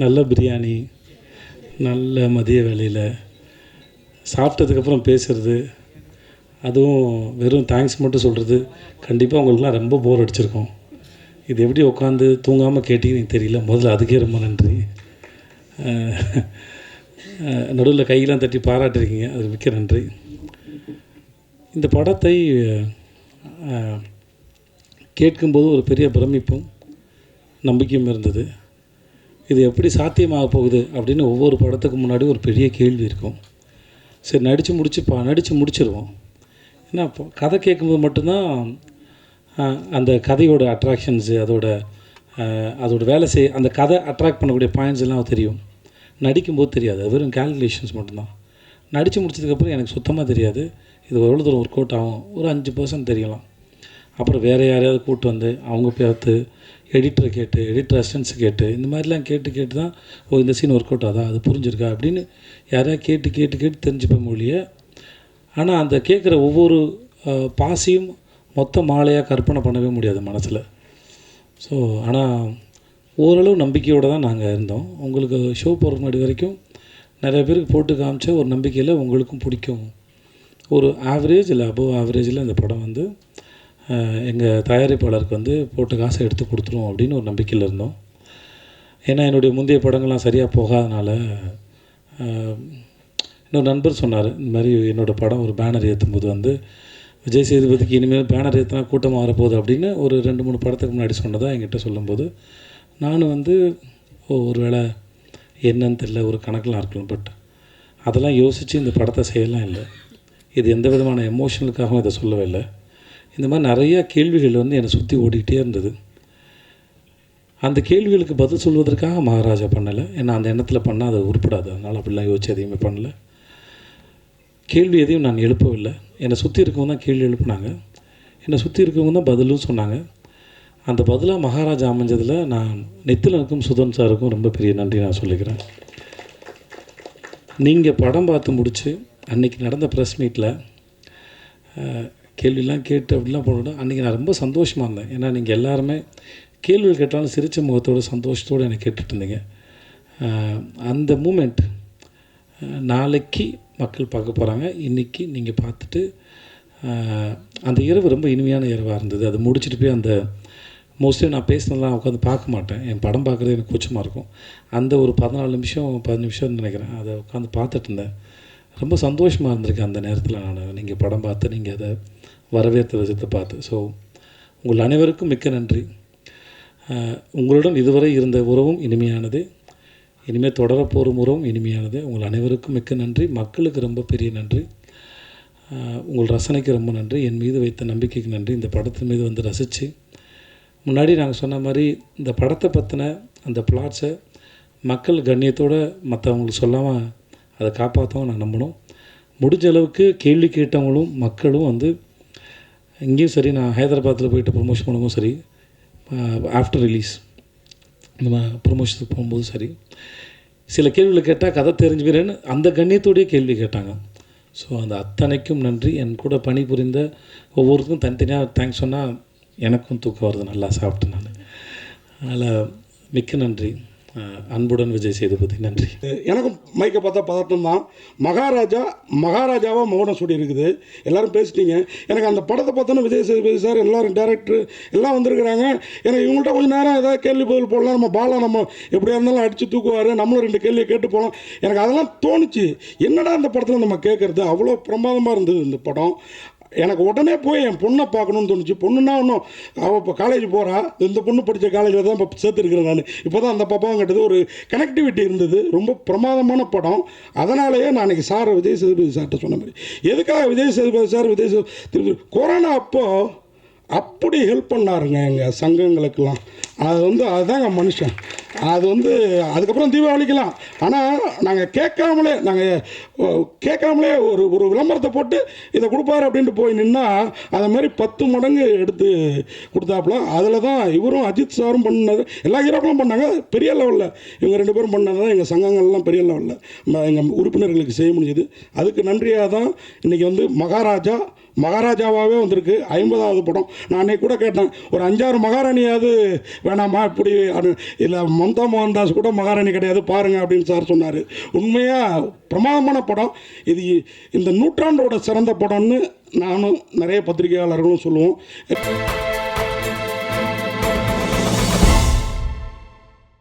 நல்ல பிரியாணி, நல்ல மதிய வேளையில் சாப்பிட்டதுக்கப்புறம் பேசுகிறது, அதுவும் வெறும் தேங்க்ஸ் மட்டும் சொல்கிறது, கண்டிப்பாக உங்களுக்குலாம் ரொம்ப போர் அடிச்சிருக்கோம். இது எப்படி உட்காந்து தூங்காமல் கேட்டிங்கன்னு தெரியல. முதல்ல அதுக்கே ரொம்ப நன்றி. நடுவில் கையெல்லாம் தட்டி பாராட்டிருக்கீங்க, அது மிக்க நன்றி. இந்த படத்தை கேட்கும்போது ஒரு பெரிய பிரமிப்பும் நம்பிக்கையும் இருந்தது. இது எப்படி சாத்தியமாக போகுது அப்படின்னு ஒவ்வொரு படத்துக்கு முன்னாடி ஒரு பெரிய கேள்வி இருக்கும். சரி, நடித்து முடிச்சிருவோம். ஏன்னா கதை கேட்கும்போது மட்டும்தான் அந்த கதையோட அட்ராக்ஷன்ஸு, அதோட வேலை அந்த கதை அட்ராக்ட் பண்ணக்கூடிய பாயிண்ட்ஸ் எல்லாம் தெரியும். நடிக்கும்போது தெரியாது, அது வெறும் கேல்குலேஷன்ஸ் மட்டும்தான். நடித்து முடிச்சதுக்கப்புறம் எனக்கு சுத்தமாக தெரியாது இது எவ்வளோ தூரம் ஒர்க் அவுட் ஆகும். ஒரு 5% தெரியலாம். அப்புறம் வேறு யாரையாவது கூப்பிட்டு வந்து அவங்க பார்த்து எடிட்டரை கேட்டு, எடிட்டர் அசிஸ்டன்ஸ் கேட்டு, இந்த மாதிரிலாம் கேட்டு தான் இந்த சீன் ஒர்க் அவுட் ஆகுதா, அது புரிஞ்சிருக்கா அப்படின்னு யாரையா கேட்டு தெரிஞ்சுப்பேன் மொழியை. ஆனால் அந்த கேட்குற ஒவ்வொரு பாசியும் மொத்த மாலையாக கற்பனை பண்ணவே முடியாது மனசில். ஸோ ஆனால் ஓரளவு நம்பிக்கையோடு தான் நாங்கள் இருந்தோம். உங்களுக்கு ஷோ போகிற முன்னாடி வரைக்கும் நிறைய பேருக்கு போட்டு காமிச்ச ஒரு நம்பிக்கையில் உங்களுக்கும் பிடிக்கும். ஒரு ஆவரேஜ் இல்லை அபோவ் ஆவரேஜில் இந்த படம் வந்து எங்கள் தயாரிப்பாளருக்கு போட்ட காசை எடுத்து கொடுத்துரும் அப்படின்னு ஒரு நம்பிக்கையில் இருந்தோம். ஏன்னா என்னுடைய முந்தைய படங்கள்லாம் சரியாக போகாதனால இன்னொரு நண்பர் சொன்னார், இந்த மாதிரி என்னோடய படம் ஒரு பேனர் ஏற்றும்போது விஜய் சேதுபதிக்கு இனிமேல் பேனர் ஏற்றினா கூட்டமாக வரப்போகுது அப்படின்னு ஒரு 2-3 படத்துக்கு முன்னாடி சொன்னதாக என்கிட்ட சொல்லும்போது நானும் ஒரு வேளை என்னன்னு தெரியல, ஒரு கணக்கெலாம் இருக்கலாம். பட் அதெல்லாம் யோசித்து இந்த படத்தை செய்யலாம் இல்லை. இது எந்த விதமான எமோஷனலுக்காகவும் இதை சொல்லவே இல்லை. இந்த மாதிரி நிறையா கேள்விகள் என்னை சுற்றி ஓடிக்கிட்டே இருந்தது. அந்த கேள்விகளுக்கு பதில் சொல்வதற்காக மகாராஜா பண்ணலை. ஏன்னா அந்த எண்ணத்தில் பண்ணால் அது உருப்படாது. அதனால் அப்படிலாம் யோசிச்சு எதையுமே பண்ணலை. கேள்வி எதையும் நான் எழுப்பவில்லை. என்னை சுற்றி இருக்கவங்க தான் கேள்வி எழுப்புனாங்க. என்னை சுற்றி இருக்கவங்க தான் பதிலும் சொன்னாங்க. அந்த பதிலாக மகாராஜா அமைஞ்சதில் நான் நித்திலனுக்கும் சுதன் சாருக்கும் ரொம்ப பெரிய நன்றி நான் சொல்லிக்கிறேன். நீங்கள் படம் பார்த்து முடித்து அன்றைக்கி நடந்த ப்ரெஸ் மீட்டில் கேள்வியெலாம் கேட்டு அப்படிலாம் போனோம். அன்றைக்கி நான் ரொம்ப சந்தோஷமாக இருந்தேன். ஏன்னா நீங்கள் எல்லாருமே கேள்விகள் கேட்டாலும் சிரித்த முகத்தோடு சந்தோஷத்தோடு எனக்கு கேட்டுட்டு இருந்தீங்க. அந்த மூமெண்ட் நாளைக்கு மக்கள் பார்க்க போகிறாங்க. இன்றைக்கி நீங்கள் பார்த்துட்டு அந்த இரவு ரொம்ப இனிமையான இரவாக இருந்தது. அது முடிச்சுட்டு போய் அந்த மோஸ்ட்லி நான் பேசினதெல்லாம் உட்காந்து பார்க்க மாட்டேன். என் படம் பார்க்குறது எனக்கு கூச்சமாக இருக்கும். அந்த ஒரு 14 நிமிஷம் 10 நிமிஷம்னு நினைக்கிறேன், அதை உட்காந்து பார்த்துட்டு இருந்தேன். ரொம்ப சந்தோஷமாக இருந்திருக்கேன் அந்த நேரத்தில். நீங்கள் படம் பார்த்து நீங்கள் அதை வரவேற்ற விதத்தை பார்த்து. ஸோ உங்கள் அனைவருக்கும் மிக்க நன்றி. உங்களுடன் இதுவரை இருந்த உறவும் இனிமையானது, இனிமேல் தொடரப்போகிற உறவும் இனிமையானது. உங்கள் அனைவருக்கும் மிக்க நன்றி. மக்களுக்கு ரொம்ப பெரிய நன்றி. உங்கள் ரசனைக்கு ரொம்ப நன்றி. என் மீது வைத்த நம்பிக்கைக்கு நன்றி. இந்த படத்தின் மீது ரசித்து முன்னாடி நாங்கள் சொன்ன மாதிரி இந்த படத்தை பற்றின அந்த பிளாட்ஸை மக்கள் கண்ணியத்தோடு மற்றவங்களுக்கு சொல்லாமல் அதை காப்பாற்றவும் நான் நம்பணும். முடிஞ்ச அளவுக்கு கேள்வி கேட்டவங்களும் மக்களும் இங்கேயும் சரி, நான் ஹைதராபாத்தில் போயிட்டு ப்ரொமோஷன் பண்ணும்போது சரி, ஆஃப்டர் ரிலீஸ் இந்த ப்ரொமோஷனுக்கு போகும்போது சரி, சில கேள்விகளை கேட்டால் கதை தெரிஞ்சுக்கிறேன்னு அந்த கண்ணியத்தோடையே கேள்வி கேட்டாங்க. ஸோ அந்த அத்தனைக்கும் நன்றி. என் கூட பணிபுரிந்த ஒவ்வொருத்தருக்கும் தனித்தனியாக தேங்க்ஸ் சொன்னால் எனக்கும் தூக்கம் வருது நல்லா சாப்பிட்டு நான். அதனால் மிக்க நன்றி. அன்புடன் விஜய் சேதுபதி. நன்றி. எனக்கும் மைக்கை பார்த்தா பதட்டம் தான். மகாராஜாவாக மௌனம் சூடி இருக்குது. எல்லோரும் பேசிட்டீங்க. எனக்கு அந்த படத்தை பார்த்தோன்னா விஜய் சேதுபதி சார், எல்லோரும் டேரக்டர் எல்லாம் வந்திருக்கிறாங்க. எனக்கு இவங்கள்ட்ட கொஞ்சம் நேரம் ஏதாவது கேள்வி பதில் போடலாம். நம்ம பாலா நம்ம எப்படியா இருந்தாலும் அடித்து தூக்குவார், நம்மளும் 2 கேள்வியை கேட்டு போகலாம். எனக்கு அதெல்லாம் தோணுச்சு. என்னடா இந்த படத்தில் நம்ம கேட்குறது, அவ்வளோ பிரமாதமாக இருந்தது இந்த படம். எனக்கு உடனே போய் என் பொண்ணை பார்க்கணுன்னு தோணுச்சு. பொண்ணுன்னா ஒன்றும் அவள் இப்போ காலேஜ் போகிறா. இந்த பொண்ணு படித்த காலேஜில் தான் இப்போ சேர்த்துருக்கிறேன் நான். இப்போ தான் அந்த பாப்பாவும் கேட்டது. ஒரு கனெக்டிவிட்டி இருந்தது. ரொம்ப பிரமாதமான படம். அதனாலேயே நான் அன்றைக்கி விஜய் சேதுபதி சார்கிட்ட சொன்ன மாதிரி, எதுக்காக விஜய் சேதுபதி சார் கொரோனா அப்போது அப்படி ஹெல்ப் பண்ணாருங்க எங்கள் சங்கங்களுக்கெல்லாம். அதுதாங்க மனுஷன். அதுக்கப்புறம் தீபாவளிக்கலாம். ஆனால் நாங்கள் கேட்காமலே ஒரு விளம்பரத்தை போட்டு இதை கொடுப்பாரு அப்படின்ட்டு போய் நின்னால் அதை மாதிரி 10 மடங்கு எடுத்து கொடுத்தாப்புல. அதில் தான் இவரும் அஜித் சாரும் பண்ணது. எல்லா ஹீரோக்களும் பண்ணாங்க பெரிய லெவலில். இவங்க 2 பேரும் பண்ணது தான் எங்கள் சங்கங்கள்லாம் பெரிய லெவலில் எங்கள் உறுப்பினர்களுக்கு செய்ய முடிஞ்சுது. அதுக்கு நன்றியாக தான் இன்றைக்கி மகாராஜாவாகவே வந்திருக்கு. 50வது படம். நான் அன்றைக்கி கூட கேட்டேன், ஒரு 5-6 மகாராணியாவது வேணாமா இப்படி இல்லை மம்தா மோகன்தாஸ் கூட மகாராணி கிடையாது பாருங்கள் அப்படின்னு சார் சொன்னார். உண்மையாக பிரமாதமான படம் இது. இந்த நூற்றாண்டோட சிறந்த படம்னு நானும் நிறைய பத்திரிகையாளர்களும் சொல்லுவோம்.